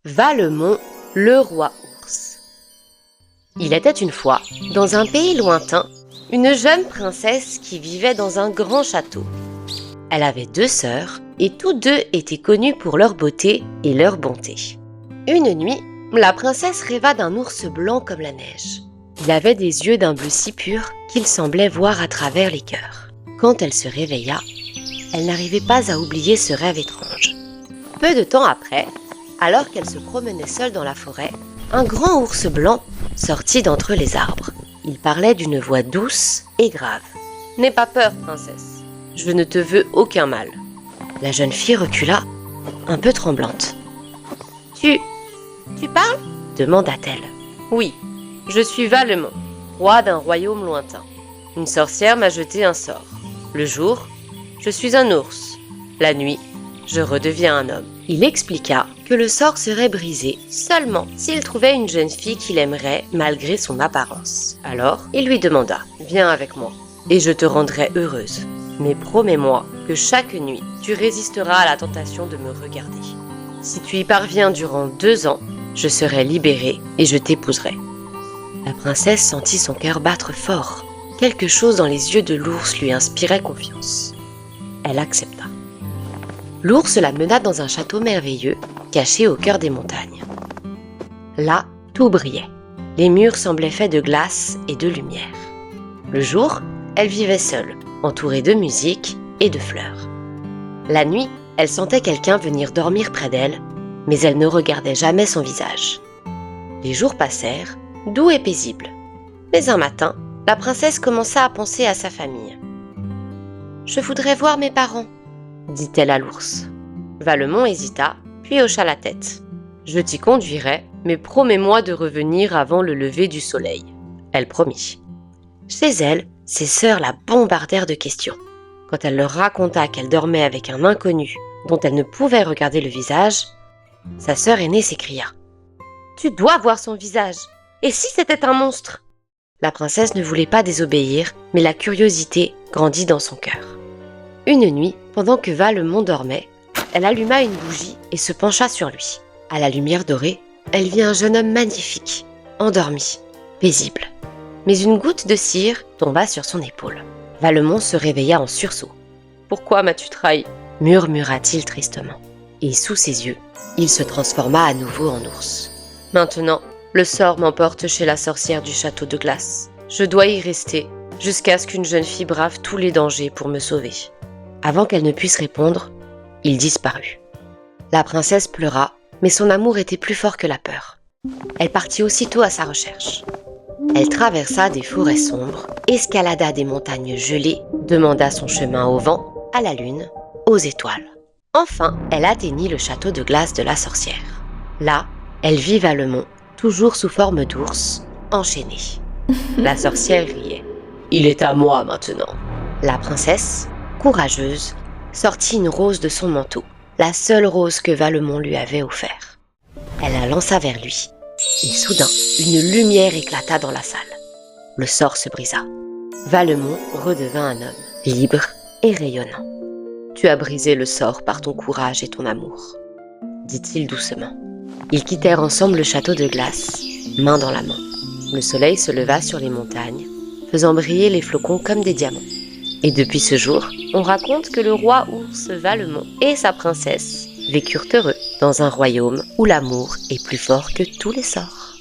Valemon, le roi ours. Il était une fois, dans un pays lointain, une jeune princesse qui vivait dans un grand château. Elle avait 2 sœurs et tous 2 étaient connus pour leur beauté et leur bonté. Une nuit, la princesse rêva d'un ours blanc comme la neige. Il avait des yeux d'un bleu si pur qu'il semblait voir à travers les cœurs. Quand elle se réveilla, elle n'arrivait pas à oublier ce rêve étrange. Peu de temps après, alors qu'elle se promenait seule dans la forêt, un grand ours blanc sortit d'entre les arbres. Il parlait d'une voix douce et grave. « N'aie pas peur, princesse. Je ne te veux aucun mal. » La jeune fille recula, un peu tremblante. « Tu parles ?» demanda-t-elle. « Oui, je suis Valemon, roi d'un royaume lointain. Une sorcière m'a jeté un sort. Le jour, je suis un ours. La nuit, je redeviens un homme. » Il expliqua que le sort serait brisé seulement s'il trouvait une jeune fille qu'il aimerait malgré son apparence. Alors, il lui demanda « Viens avec moi et je te rendrai heureuse. Mais promets-moi que chaque nuit, tu résisteras à la tentation de me regarder. Si tu y parviens durant 2 ans, je serai libérée et je t'épouserai. » La princesse sentit son cœur battre fort. Quelque chose dans les yeux de l'ours lui inspirait confiance. Elle accepta. L'ours la mena dans un château merveilleux, caché au cœur des montagnes. Là, tout brillait. Les murs semblaient faits de glace et de lumière. Le jour, elle vivait seule, entourée de musique et de fleurs. La nuit, elle sentait quelqu'un venir dormir près d'elle, mais elle ne regardait jamais son visage. Les jours passèrent, doux et paisibles. Mais un matin, la princesse commença à penser à sa famille. « Je voudrais voir mes parents, » dit-elle à l'ours. Valemon hésita, puis hocha la tête. « Je t'y conduirai, mais promets-moi de revenir avant le lever du soleil. » Elle promit. Chez elle, ses sœurs la bombardèrent de questions. Quand elle leur raconta qu'elle dormait avec un inconnu dont elle ne pouvait regarder le visage, sa sœur aînée s'écria. « Tu dois voir son visage. Et si c'était un monstre ?» La princesse ne voulait pas désobéir, mais la curiosité grandit dans son cœur. Une nuit, pendant que Valemon dormait, elle alluma une bougie et se pencha sur lui. À la lumière dorée, elle vit un jeune homme magnifique, endormi, paisible. Mais une goutte de cire tomba sur son épaule. Valemon se réveilla en sursaut. « Pourquoi m'as-tu trahi ?» murmura-t-il tristement. Et sous ses yeux, il se transforma à nouveau en ours. « Maintenant, le sort m'emporte chez la sorcière du château de glace. Je dois y rester jusqu'à ce qu'une jeune fille brave tous les dangers pour me sauver. » Avant qu'elle ne puisse répondre, il disparut. La princesse pleura, mais son amour était plus fort que la peur. Elle partit aussitôt à sa recherche. Elle traversa des forêts sombres, escalada des montagnes gelées, demanda son chemin au vent, à la lune, aux étoiles. Enfin, elle atteignit le château de glace de la sorcière. Là, elle vit Valemon, toujours sous forme d'ours, enchaîné. La sorcière riait. « Il est à moi maintenant. » La princesse, courageuse, sortit une rose de son manteau, la seule rose que Valemon lui avait offert. Elle la lança vers lui, et soudain, une lumière éclata dans la salle. Le sort se brisa. Valemon redevint un homme, libre et rayonnant. « Tu as brisé le sort par ton courage et ton amour, » dit-il doucement. Ils quittèrent ensemble le château de glace, main dans la main. Le soleil se leva sur les montagnes, faisant briller les flocons comme des diamants. Et depuis ce jour, on raconte que le roi ours Valemon et sa princesse vécurent heureux dans un royaume où l'amour est plus fort que tous les sorts.